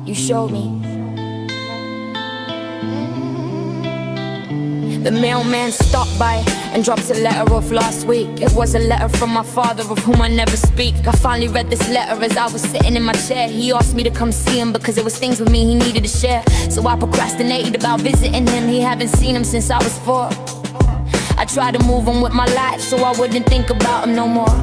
you showed me. The mailman stopped by and dropped a letter off last week. It was a letter from my father, of whom I never speak. I finally read this letter as I was sitting in my chair. He asked me to come see him because there was things with me he needed to share. So I procrastinated about visiting him. He haven't seen him since I was 4. I tried to move on with my life so I wouldn't think about him no more.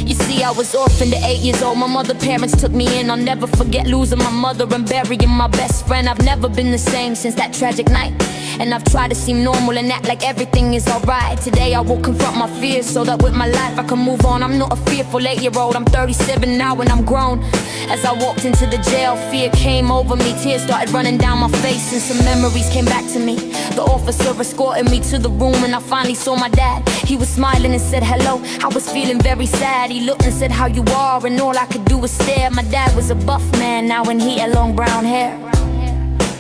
You see, I was orphaned at 8 years old. My mother's parents took me in. I'll never forget losing my mother and burying my best friend. I've never been the same since that tragic night, and I've tried to seem normal and act like everything is alright. Today I will confront my fears so that with my life I can move on. I'm not a fearful 8-year-old, I'm 37 now and I'm grown. As I walked into the jail, fear came over me. Tears started running down my face and some memories came back to me. The officer escorted me to the room and I finally saw my dad. He was smiling and said hello. I was feeling very sad. He looked and said how you are, and all I could do was stare. My dad was a buff man now and he had long brown hair.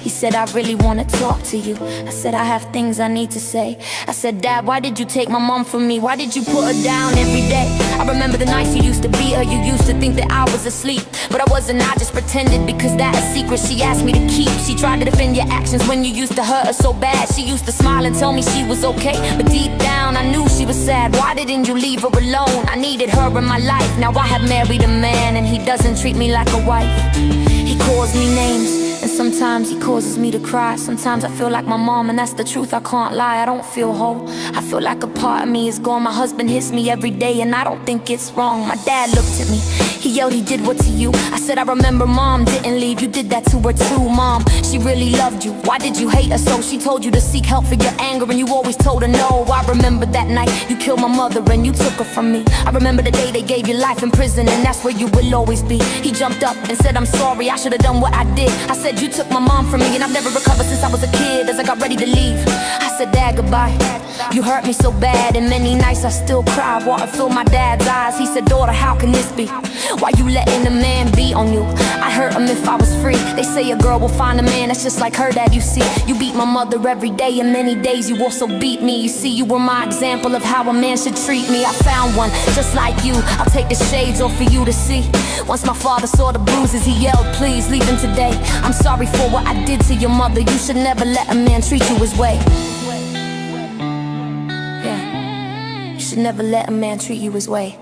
He said, I really wanna talk to you. I said, I have things I need to say. I said, Dad, why did you take my mom from me? Why did you put her down every day? I remember the nights you used to beat her. You used to think that I was asleep, but I wasn't, I just pretended, because that's a secret she asked me to keep. She tried to defend your actions when you used to hurt her so bad. She used to smile and tell me she was okay, but deep down I knew she was sad. Why didn't you leave her alone? I needed her in my life. Now I have married a man and he doesn't treat me like a wife. He calls me names and sometimes he causes me to cry. Sometimes I feel like my mom, and that's the truth, I can't lie. I don't feel whole, I feel like a part of me is gone. My husband hits me every day and I don't think it's wrong. My dad looked at me, he yelled, he did what to you? I said, I remember Mom didn't leave, you did that to her too. Mom, she really loved you, why did you hate her so? She told you to seek help for your anger and you always told her no. I remember that night you killed my mother and you took her from me. I remember the day they gave you life in prison, and that's where you will always be. He jumped up and said, I'm sorry, I should have done what I did. I said, you took my mom from me and I've never recovered since I was a kid. As I got ready to leave, I said, Dad, goodbye. You hurt me so bad, and many nights I still cry. Water filled my dad's eyes. He said, daughter, how can this be? Why you letting a man beat on you? I hurt him if I was free. They say a girl will find a man that's just like her dad. You see, you beat my mother every day, and many days you also beat me. You see, you were my example of how a man should treat me. I found one just like you. I'll take the shades off for you to see. Once my father saw the bruises, he yelled, please leave him today. I'm sorry for what I did to your mother. You should never let a man treat you his way. Yeah, you should never let a man treat you his way.